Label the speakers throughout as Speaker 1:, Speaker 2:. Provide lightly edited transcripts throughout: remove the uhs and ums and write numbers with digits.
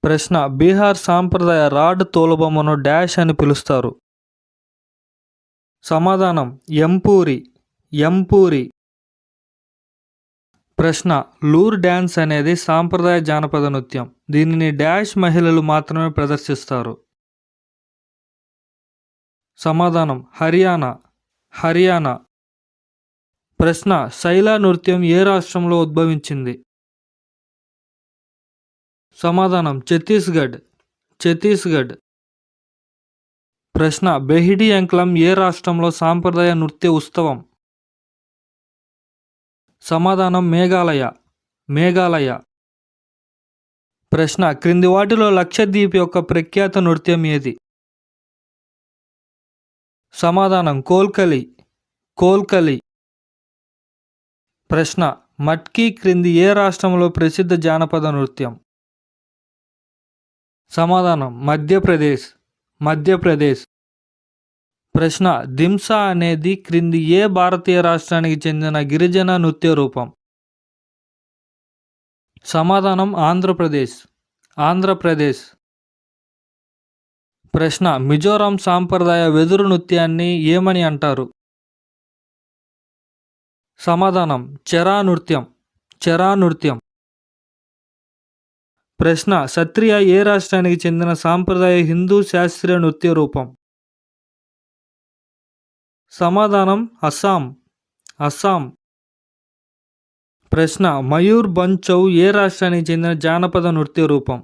Speaker 1: ప్రశ్న బీహార్ సాంప్రదాయ rod తోలుబొమ్మను dash అని పిలుస్తారు. సమాధానం ఎంపూరి. ఎంపూరి. ప్రశ్న లూర్ డ్యాన్స్ అనేది సాంప్రదాయ జానపద నృత్యం. దీనిని డాష్ మహిళలు మాత్రమే ప్రదర్శిస్తారు. సమాధానం హర్యానా. హర్యానా. ప్రశ్న శైలా నృత్యం ఏ రాష్ట్రంలో ఉద్భవించింది? సమాధానం ఛత్తీస్గఢ్. ఛత్తీస్గఢ్. ప్రశ్న బెహిడి అంక్లం ఏ రాష్ట్రంలో సాంప్రదాయ నృత్య ఉత్సవం? సమాధానం మేఘాలయ. మేఘాలయ. ప్రశ్న క్రింది వాటిలో లక్షద్వీప్ యొక్క ప్రఖ్యాత నృత్యం ఏది? సమాధానం కోల్కలి. కోల్కలి. ప్రశ్న మట్కీ క్రింది ఏ రాష్ట్రంలో ప్రసిద్ధ జానపద నృత్యం? సమాధానం మధ్యప్రదేశ్. మధ్యప్రదేశ్. ప్రశ్న దింసా అనేది క్రింది ఏ భారతీయ రాష్ట్రానికి చెందిన గిరిజన నృత్య రూపం? సమాధానం ఆంధ్రప్రదేశ్. ఆంధ్రప్రదేశ్. ప్రశ్న మిజోరాం సాంప్రదాయ వెదురు నృత్యాన్ని ఏమని అంటారు? సమాధానం చెరా నృత్యం. చెరా నృత్యం. ప్రశ్న సత్రియ ఏ రాష్ట్రానికి చెందిన సాంప్రదాయ హిందూ శాస్త్రీయ నృత్య రూపం? సమాధానం అస్సాం. అస్సాం. ప్రశ్న మయూర్ బంచౌ ఏ రాష్ట్రానికి చెందిన జానపద నృత్య రూపం?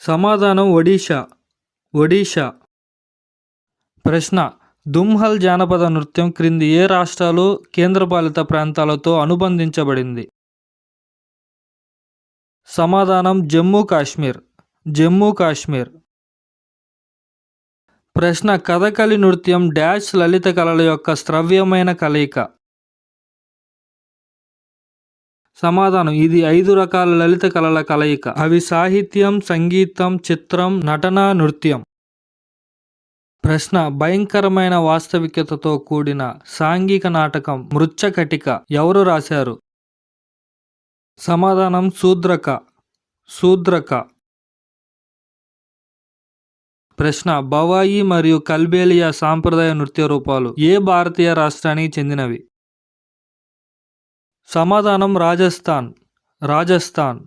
Speaker 1: సమాధానం ఒడిషా. ఒడిషా. ప్రశ్న దుమ్హల్ జానపద నృత్యం క్రింది ఏ రాష్ట్రాలు కేంద్రపాలిత ప్రాంతాలతో అనుబంధించబడింది? సమాధానం జమ్మూ కాశ్మీర్. జమ్మూ కాశ్మీర్. ప్రశ్న కథకళి నృత్యం డాష్ లలిత కళల యొక్క శ్రవ్యమైన కలయిక? సమాధానం ఇది 5 రకాల లలిత కళల కలయిక. అవి సాహిత్యం, సంగీతం, చిత్రం, నటన, నృత్యం. ప్రశ్న భయంకరమైన వాస్తవికతతో కూడిన సాంఘిక నాటకం మృచ్ఛకటిక ఎవరు రాశారు? సమాధానం శూద్రక. శూద్రక. ప్రశ్న బవాయి మరియు కల్బేలియా సాంప్రదాయ నృత్య రూపాలు ఏ భారతీయ రాష్ట్రానికి చెందినవి? సమాధానం రాజస్థాన్. రాజస్థాన్.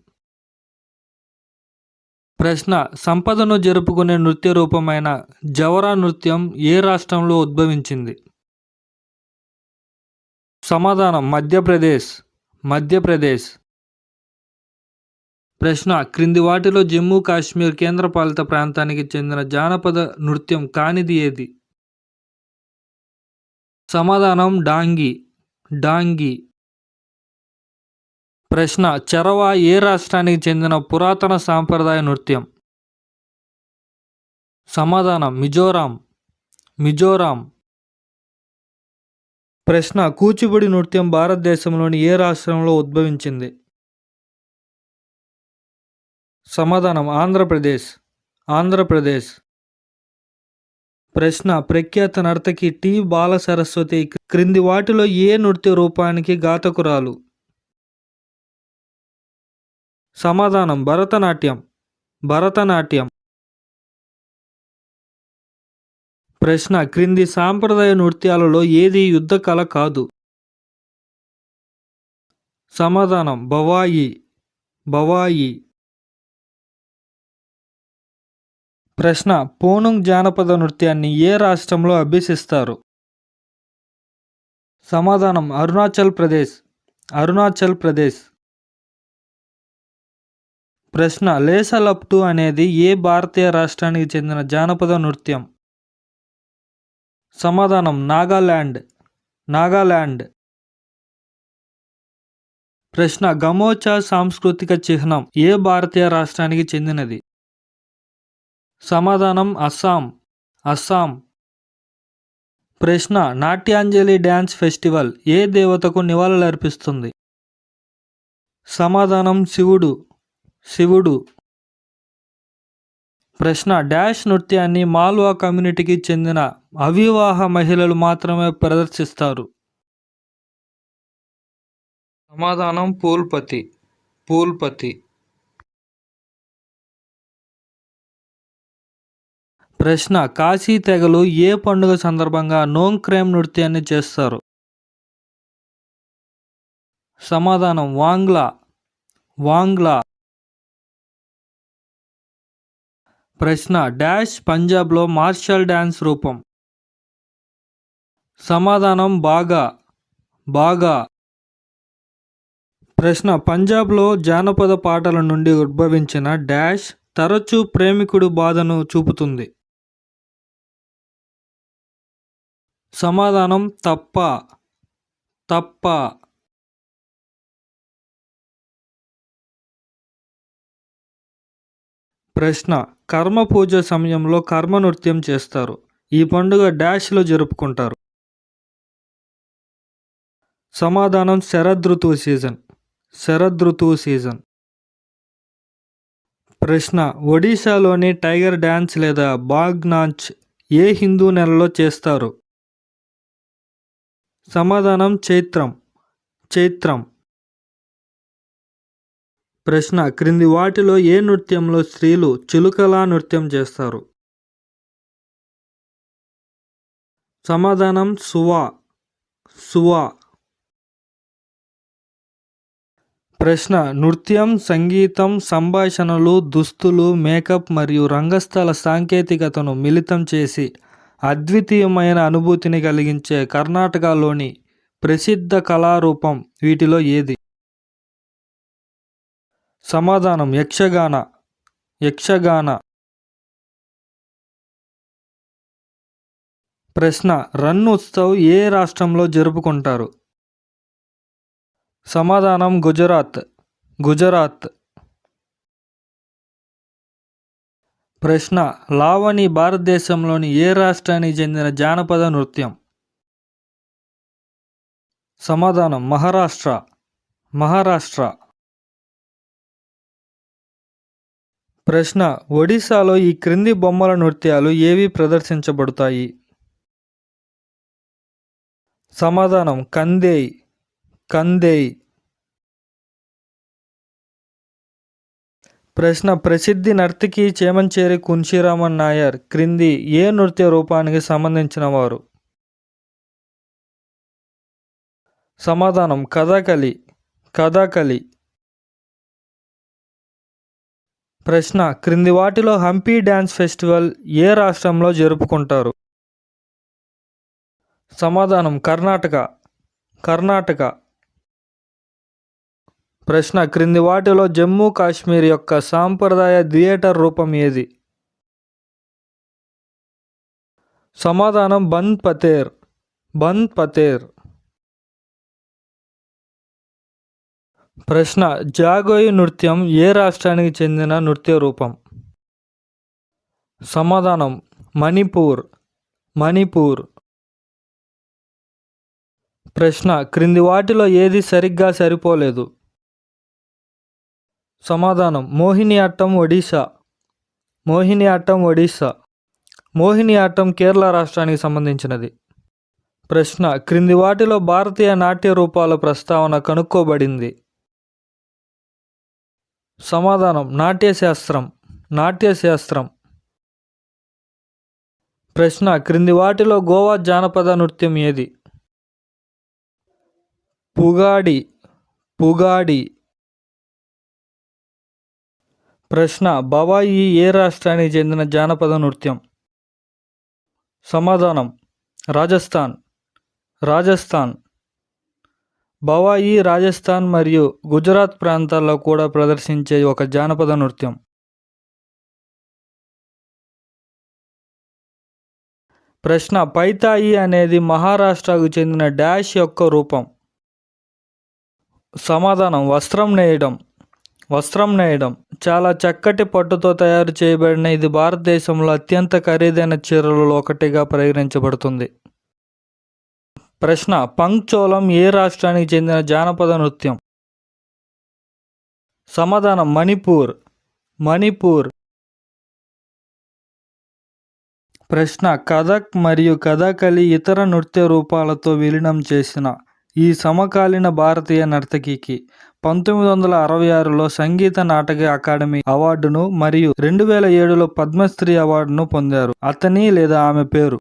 Speaker 1: ప్రశ్న సంపదను జరుపుకునే నృత్య రూపమైన జవరా నృత్యం ఏ రాష్ట్రంలో ఉద్భవించింది? సమాధానం మధ్యప్రదేశ్. మధ్యప్రదేశ్. ప్రశ్న క్రింది వాటిలో జమ్మూ కాశ్మీర్ కేంద్రపాలిత ప్రాంతానికి చెందిన జానపద నృత్యం కానిది ఏది? సమాధానం డాంగి. డాంగి. ప్రశ్న చరవా ఏ రాష్ట్రానికి చెందిన పురాతన సాంప్రదాయ నృత్యం? సమాధానం మిజోరాం. మిజోరాం. ప్రశ్న కూచిపూడి నృత్యం భారతదేశంలోని ఏ రాష్ట్రంలో ఉద్భవించింది? సమాధానం ఆంధ్రప్రదేశ్. ఆంధ్రప్రదేశ్. ప్రశ్న ప్రఖ్యాత నర్తకి టి బాల సరస్వతి క్రింది వాటిలో ఏ నృత్య రూపానికి ఘాతకురాలు? సమాధానం భరతనాట్యం. భరతనాట్యం. ప్రశ్న క్రింది సాంప్రదాయ నృత్యాలలో ఏది యుద్ధ కళ కాదు? సమాధానం బవాయి. బవాయి. ప్రశ్న పోనుంగ్ జానపద నృత్యాన్ని ఏ రాష్ట్రంలో అభ్యసిస్తారు? సమాధానం అరుణాచల్ ప్రదేశ్. అరుణాచల్ ప్రదేశ్. ప్రశ్న లేసలప్టు అనేది ఏ భారతీయ రాష్ట్రానికి చెందిన జానపద నృత్యం? సమాధానం నాగాలాండ్. నాగాలాండ్. ప్రశ్న గమోచా సాంస్కృతిక చిహ్నం ఏ భారతీయ రాష్ట్రానికి చెందినది? సమాధానం అస్సాం. అస్సాం. ప్రశ్న నాట్యాంజలి డ్యాన్స్ ఫెస్టివల్ ఏ దేవతకు నివాళులర్పిస్తుంది? సమాధానం శివుడు. శివుడు. ప్రశ్న డాష్ నృత్యాన్ని మాల్వా కమ్యూనిటీకి చెందిన అవివాహ మహిళలు మాత్రమే ప్రదర్శిస్తారు? సమాధానం పూల్పతి. పూల్పతి. ప్రశ్న కాశీ తెగలు ఏ పండుగ సందర్భంగా నోంక్రేమ్ నృత్యాన్ని చేస్తారు? సమాధానం వాంగ్లా. వాంగ్లా. ప్రశ్న డాష్ పంజాబ్లో మార్షల్ డ్యాన్స్ రూపం? సమాధానం బాగా. బాగా. ప్రశ్న పంజాబ్లో జానపద పాటల నుండి ఉద్భవించిన డాష్ తరచూ ప్రేమికుడు బాధను చూపుతుంది? సమాధానం తప్ప. తప్ప. ప్రశ్న కర్మ పూజ సమయంలో కర్మ నృత్యం చేస్తారు. ఈ పండుగ డాష్లో జరుపుకుంటారు? సమాధానం శరదృతువు సీజన్. శరదృతువు సీజన్. ప్రశ్న ఒడిశాలోని టైగర్ డ్యాన్స్ లేదా బాగ్ నాచ్ ఏ హిందూ నెలలో చేస్తారు? సమాధానం చైత్రం. చైత్రం. ప్రశ్న క్రింది వాటిలో ఏ నృత్యంలో స్త్రీలు చిలుకలా నృత్యం చేస్తారు? సమాధానం సువా. సువా. ప్రశ్న నృత్యం, సంగీతం, సంభాషణలు, దుస్తులు, మేకప్ మరియు రంగస్థల సాంకేతికతను మిళితం చేసి అద్వితీయమైన అనుభూతిని కలిగించే కర్ణాటకలోని ప్రసిద్ధ కళారూపం వీటిలో ఏది? సమాధానం యక్షగాన. యక్షగాన. ప్రశ్న రన్ ఉత్సవ్ ఏ రాష్ట్రంలో జరుపుకుంటారు? సమాధానం గుజరాత్. గుజరాత్. ప్రశ్న లావణి భారతదేశంలోని ఏ రాష్ట్రానికి చెందిన జానపద నృత్యం? సమాధానం మహారాష్ట్ర. మహారాష్ట్ర. ప్రశ్న ఒడిశాలో ఈ క్రింది బొమ్మల నృత్యాలు ఏవి ప్రదర్శించబడతాయి? సమాధానం కందేయ్. కందేయ్. ప్రశ్న ప్రసిద్ధి నర్తకి చేమంచేరి కున్షిరామన్ నాయర్ క్రింది ఏ నృత్య రూపానికి సంబంధించిన వారు? సమాధానం కథాకళి. కథాకళి. ప్రశ్న క్రింది వాటిలో హంపి డ్యాన్స్ ఫెస్టివల్ ఏ రాష్ట్రంలో జరుపుకుంటారు? సమాధానం కర్ణాటక. కర్ణాటక. ప్రశ్న క్రింది వాటిలో జమ్మూ కాశ్మీర్ యొక్క సాంప్రదాయ థియేటర్ రూపం ఏది? సమాధానం బంద్ పతేర్. బంద్ పతేర్. ప్రశ్న జాగోయి నృత్యం ఏ రాష్ట్రానికి చెందిన నృత్య రూపం? సమాధానం మణిపూర్. మణిపూర్. ప్రశ్న క్రింది వాటిలో ఏది సరిగ్గా సరిపోలేదు? సమాధానం మోహినియాట్టం ఒడిశా. మోహినియాట్టం ఒడిశా. మోహినియాట్టం కేరళ రాష్ట్రానికి సంబంధించినది. ప్రశ్న క్రింది వాటిలో భారతీయ నాట్య రూపాల ప్రస్తావన కనుక్కోబడింది? సమాధానం నాట్యశాస్త్రం. నాట్యశాస్త్రం. ప్రశ్న క్రింది వాటిలో గోవా జానపద నృత్యం ఏది? పుగాడి. పుగాడి. ప్రశ్న బవాయి ఏ రాష్ట్రానికి చెందిన జానపద నృత్యం? సమాధానం రాజస్థాన్. రాజస్థాన్. బవాయి రాజస్థాన్ మరియు గుజరాత్ ప్రాంతాల్లో కూడా ప్రదర్శించే ఒక జానపద నృత్యం. ప్రశ్న పైతాయి అనేది మహారాష్ట్రకు చెందిన డాష్ యొక్క రూపం? సమాధానం వస్త్రం నేయడం. వస్త్రం నేయడం. చాలా చక్కటి పట్టుతో తయారు చేయబడిన ఇది భారతదేశంలో అత్యంత ఖరీదైన చీరలలో ఒకటిగా పరిగణించబడుతుంది. ప్రశ్న పంక్చోలం ఏ రాష్ట్రానికి చెందిన జానపద నృత్యం? సమాధానం మణిపూర్. మణిపూర్. ప్రశ్న కథక్ మరియు కథాకళి ఇతర నృత్య రూపాలతో విలీనం చేసిన ఈ సమకాలీన భారతీయ నర్తకికి 1966లో సంగీత నాటక అకాడమీ అవార్డును మరియు 2007లో పద్మశ్రీ అవార్డును పొందారు. అతని లేదా ఆమె పేరు?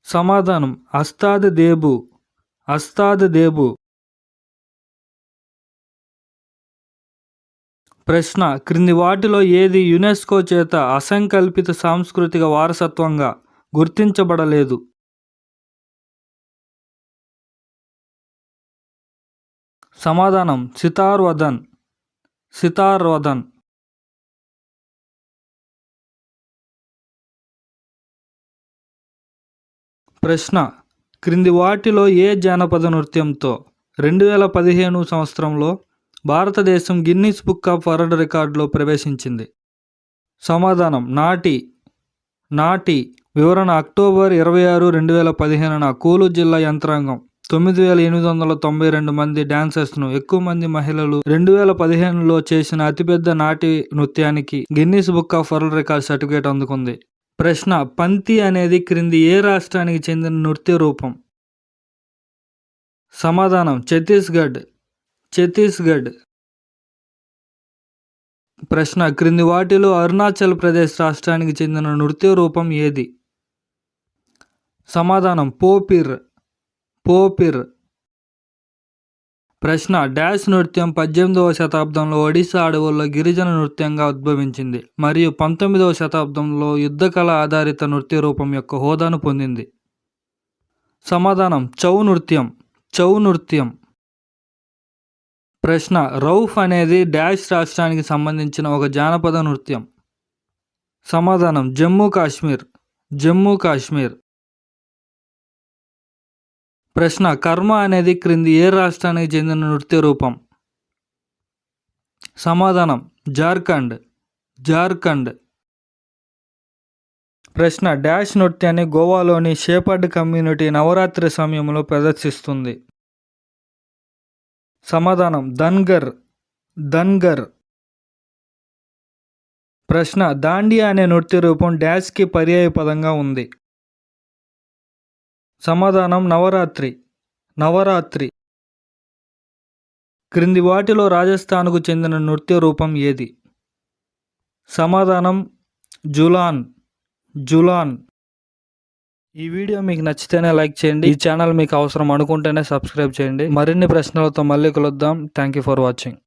Speaker 1: సమాధానం ఉస్తాద్ దేబు. ఉస్తాద్ దేబు. ప్రశ్న క్రింది వాటిలో ఏది యునెస్కో చేత అసంకల్పిత సాంస్కృతిక వారసత్వంగా గుర్తించబడలేదు? సమాధానం సితార్ వదన్. సితార్ వదన్. ప్రశ్న క్రింది వాటిలో ఏ జానపద నృత్యంతో 2015 సంవత్సరంలో భారతదేశం గిన్నిస్ బుక్ ఆఫ్ వరల్డ్ రికార్డులో ప్రవేశించింది? సమాధానం నాటి. నాటి. వివరణ అక్టోబర్ 26, 2015న కూలు జిల్లా యంత్రాంగం 9892 మంది డాన్సర్స్ను, ఎక్కువ మంది మహిళలు 2015లో చేసిన అతిపెద్ద నాటి నృత్యానికి Guinness book of world record certificate అందుకుంది. ప్రశ్న పంతి అనేది క్రింది ఏ రాష్ట్రానికి చెందిన నృత్య రూపం? సమాధానం ఛత్తీస్గఢ్. ఛత్తీస్గఢ్. ప్రశ్న క్రింది వాటిలో అరుణాచల్ ప్రదేశ్ రాష్ట్రానికి చెందిన నృత్య రూపం ఏది? సమాధానం పోపిర్. పోపిర్. ప్రశ్న డాష్ నృత్యం 18వ శతాబ్దంలో ఒడిశా అడవుల్లో గిరిజన నృత్యంగా ఉద్భవించింది మరియు 19వ శతాబ్దంలో యుద్ధకళ ఆధారిత నృత్య రూపం యొక్క హోదాను పొందింది? సమాధానం చౌ నృత్యం. చౌ నృత్యం. ప్రశ్న రౌఫ్ అనేది డాష్ రాష్ట్రానికి సంబంధించిన ఒక జానపద నృత్యం? సమాధానం జమ్మూ కాశ్మీర్. జమ్మూ కాశ్మీర్. ప్రశ్న కర్మ అనేది క్రింది ఏ రాష్ట్రానికి చెందిన నృత్య రూపం? సమాధానం జార్ఖండ్. జార్ఖండ్. ప్రశ్న డాష్ నృత్యాన్ని గోవాలోని షేపర్డ్ కమ్యూనిటీ నవరాత్రి సమయంలో ప్రదర్శిస్తుంది? సమాధానం ధన్గర్. ధన్గర్. ప్రశ్న దాండియా అనే నృత్య రూపం డాష్కి పర్యాయ పదంగా ఉంది? సమాధానం నవరాత్రి. నవరాత్రి. క్రింది వాటిలో రాజస్థాన్కు చెందిన నృత్య రూపం ఏది? సమాధానం జులాన్. జులాన్. ఈ వీడియో మీకు నచ్చితేనే లైక్ చేయండి. ఈ ఛానల్ మీకు అవసరం అనుకుంటేనే సబ్స్క్రైబ్ చేయండి. మరిన్ని ప్రశ్నలతో మళ్ళీ కలుద్దాం. Thank you for watching.